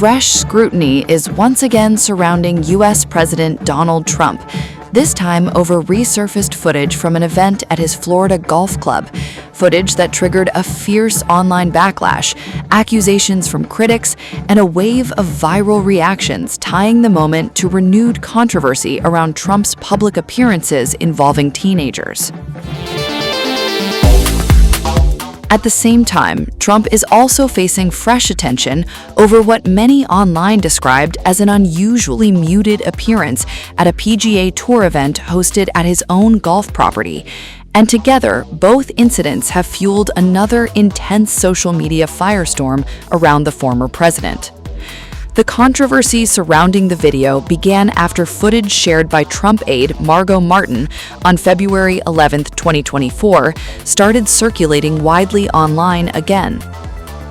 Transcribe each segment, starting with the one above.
fresh scrutiny is once again surrounding U.S. President Donald Trump, this time over resurfaced footage from an event at his Florida golf club, footage that triggered a fierce online backlash, accusations from critics, and a wave of viral reactions tying the moment to renewed controversy around Trump's public appearances involving teenagers. At the same time, Trump is also facing fresh attention over what many online described as an unusually muted appearance at a PGA Tour event hosted at his own golf property. And together, both incidents have fueled another intense social media firestorm around the former president. The controversy surrounding the video began after footage shared by Trump aide Margot Martin on February 11, 2024, started circulating widely online again.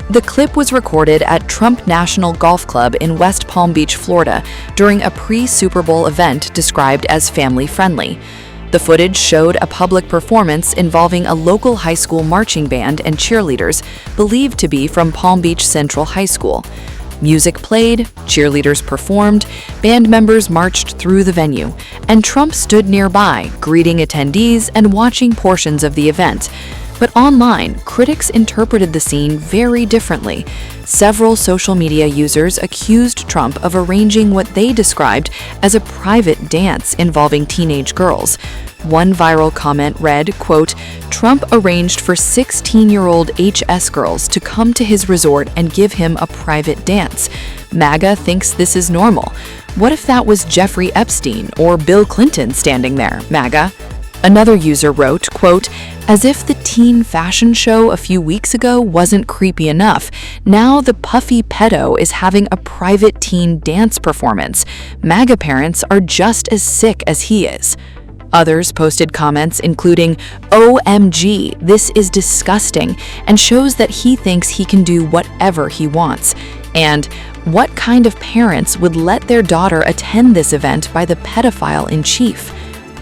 The clip was recorded at Trump National Golf Club in West Palm Beach, Florida, during a pre-Super Bowl event described as family-friendly. The footage showed a public performance involving a local high school marching band and cheerleaders believed to be from Palm Beach Central High School. Music played, cheerleaders performed, band members marched through the venue, and Trump stood nearby, greeting attendees and watching portions of the event. But online, critics interpreted the scene very differently. Several social media users accused Trump of arranging what they described as a private dance involving teenage girls. One viral comment read, quote, "Trump arranged for 16-year-old HS girls to come to his resort and give him a private dance. MAGA thinks this is normal. What if that was Jeffrey Epstein or Bill Clinton standing there, MAGA?" Another user wrote, quote, "As if the teen fashion show a few weeks ago wasn't creepy enough, now the puffy pedo is having a private teen dance performance. MAGA parents are just as sick as he is." Others posted comments including, "OMG, this is disgusting and shows that he thinks he can do whatever he wants." And, "What kind of parents would let their daughter attend this event by the pedophile in chief?"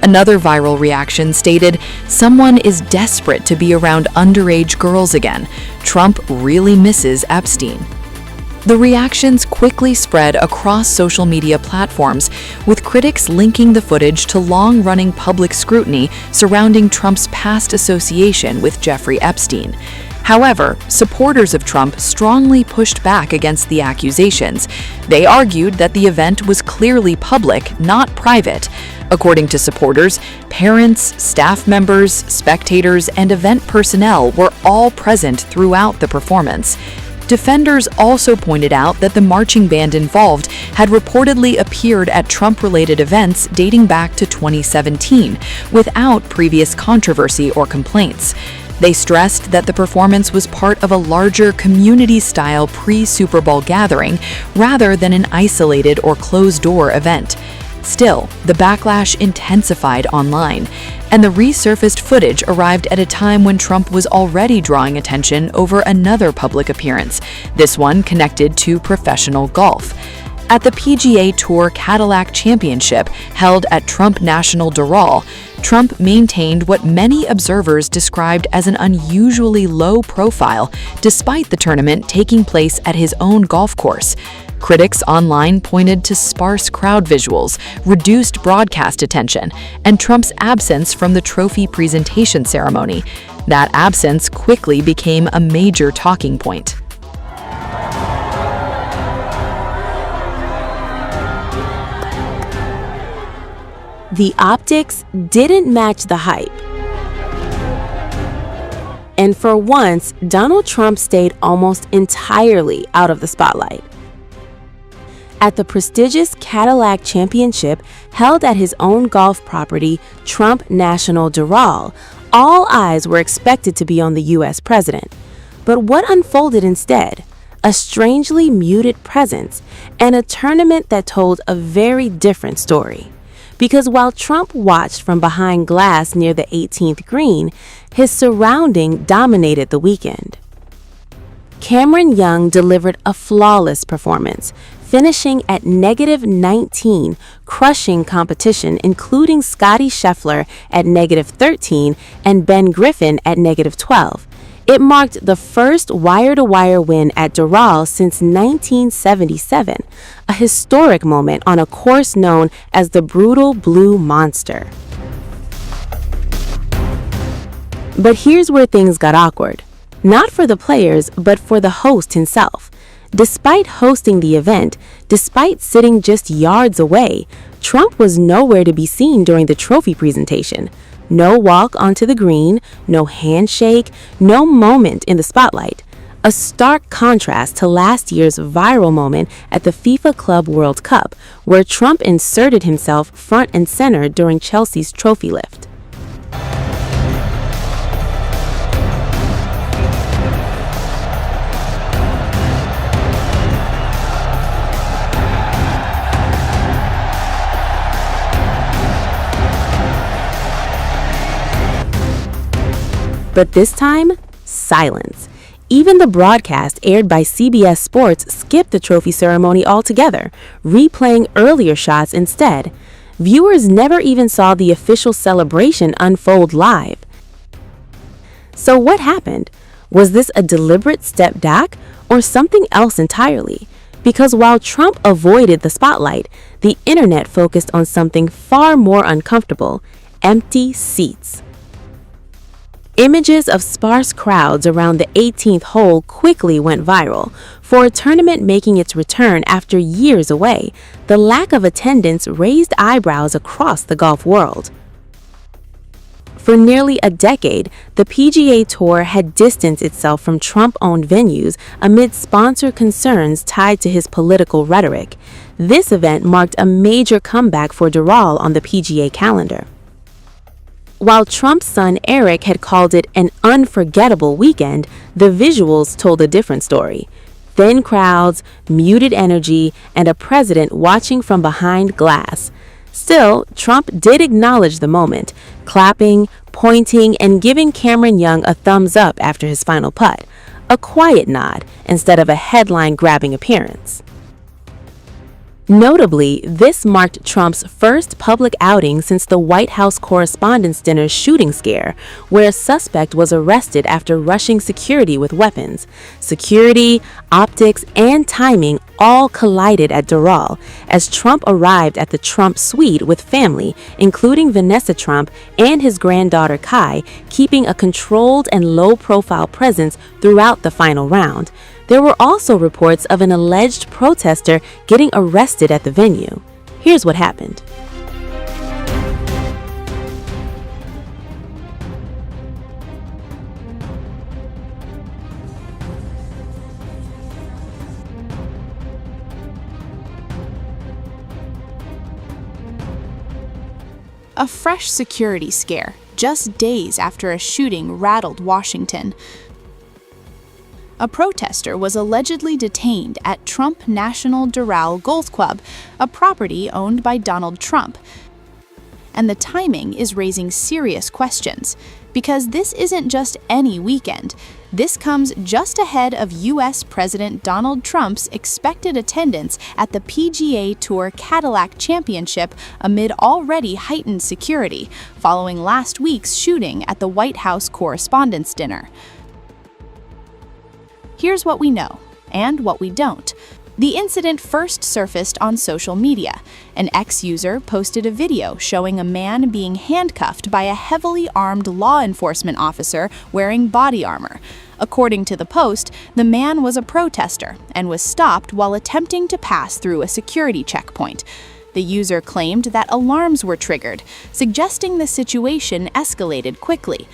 Another viral reaction stated, "Someone is desperate to be around underage girls again. Trump really misses Epstein." The reactions quickly spread across social media platforms, with critics linking the footage to long-running public scrutiny surrounding Trump's past association with Jeffrey Epstein. However, supporters of Trump strongly pushed back against the accusations. They argued that the event was clearly public, not private. According to supporters, parents, staff members, spectators, and event personnel were all present throughout the performance. Defenders also pointed out that the marching band involved had reportedly appeared at Trump-related events dating back to 2017, without previous controversy or complaints. They stressed that the performance was part of a larger community-style pre-Super Bowl gathering rather than an isolated or closed-door event. Still, the backlash intensified online, and the resurfaced footage arrived at a time when Trump was already drawing attention over another public appearance, this one connected to professional golf. At the PGA Tour Cadillac Championship held at Trump National Doral, Trump maintained what many observers described as an unusually low profile, despite the tournament taking place at his own golf course. Critics online pointed to sparse crowd visuals, reduced broadcast attention, and Trump's absence from the trophy presentation ceremony. That absence quickly became a major talking point. The optics didn't match the hype. And for once, Donald Trump stayed almost entirely out of the spotlight. At the prestigious Cadillac Championship held at his own golf property, Trump National Doral, all eyes were expected to be on the U.S. president. But what unfolded instead? A strangely muted presence and a tournament that told a very different story. Because while Trump watched from behind glass near the 18th green, his surrounding dominated the weekend. Cameron Young delivered a flawless performance, finishing at -19, crushing competition including Scottie Scheffler at -13 and Ben Griffin at -12. It marked the first wire-to-wire win at Doral since 1977, a historic moment on a course known as the Brutal Blue Monster. But here's where things got awkward. Not for the players, but for the host himself. Despite hosting the event, despite sitting just yards away, Trump was nowhere to be seen during the trophy presentation. No walk onto the green, no handshake, no moment in the spotlight. A stark contrast to last year's viral moment at the FIFA Club World Cup, where Trump inserted himself front and center during Chelsea's trophy lift. But this time, silence. Even the broadcast aired by CBS Sports skipped the trophy ceremony altogether, replaying earlier shots instead. Viewers never even saw the official celebration unfold live. So what happened? Was this a deliberate step back or something else entirely? Because while Trump avoided the spotlight, the internet focused on something far more uncomfortable: empty seats. Images of sparse crowds around the 18th hole quickly went viral. For a tournament making its return after years away, the lack of attendance raised eyebrows across the golf world. For nearly a decade, the PGA Tour had distanced itself from Trump-owned venues amid sponsor concerns tied to his political rhetoric. This event marked a major comeback for Doral on the PGA calendar. While Trump's son Eric had called it an unforgettable weekend, the visuals told a different story. Thin crowds, muted energy, and a president watching from behind glass. Still, Trump did acknowledge the moment, clapping, pointing, and giving Cameron Young a thumbs up after his final putt. A quiet nod instead of a headline-grabbing appearance. Notably, this marked Trump's first public outing since the White House Correspondents' Dinner shooting scare, where a suspect was arrested after rushing security with weapons. Security, optics, and timing all collided at Doral as Trump arrived at the Trump suite with family, including Vanessa Trump and his granddaughter Kai, keeping a controlled and low-profile presence throughout the final round. There were also reports of an alleged protester getting arrested at the venue. Here's what happened. A fresh security scare, just days after a shooting rattled Washington. A protester was allegedly detained at Trump National Doral Golf Club, a property owned by Donald Trump. And the timing is raising serious questions, because this isn't just any weekend. This comes just ahead of U.S. President Donald Trump's expected attendance at the PGA Tour Cadillac Championship amid already heightened security, following last week's shooting at the White House Correspondents' Dinner. Here's what we know, and what we don't. The incident first surfaced on social media. An ex-user posted a video showing a man being handcuffed by a heavily armed law enforcement officer wearing body armor. According to the post, the man was a protester and was stopped while attempting to pass through a security checkpoint. The user claimed that alarms were triggered, suggesting the situation escalated quickly.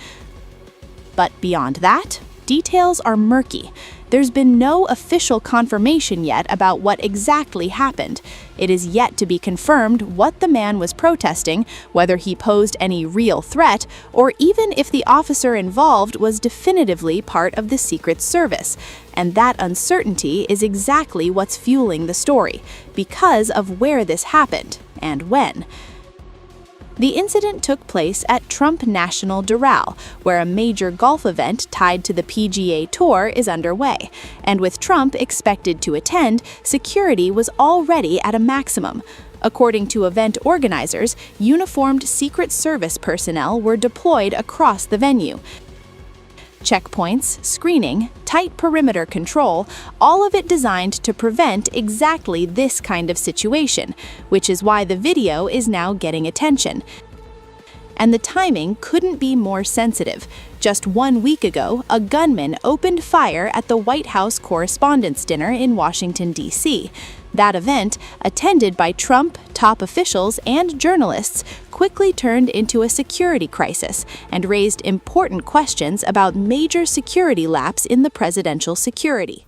But beyond that, details are murky. There's been no official confirmation yet about what exactly happened. It is yet to be confirmed what the man was protesting, whether he posed any real threat, or even if the officer involved was definitively part of the Secret Service. And that uncertainty is exactly what's fueling the story, because of where this happened and when. The incident took place at Trump National Doral, where a major golf event tied to the PGA Tour is underway. And with Trump expected to attend, security was already at a maximum. According to event organizers, uniformed Secret Service personnel were deployed across the venue. Checkpoints, screening, tight perimeter control, all of it designed to prevent exactly this kind of situation, which is why the video is now getting attention. And the timing couldn't be more sensitive. Just 1 week ago, a gunman opened fire at the White House Correspondents' Dinner in Washington, D.C. That event, attended by Trump, top officials, and journalists, quickly turned into a security crisis and raised important questions about major security lapse in the presidential security.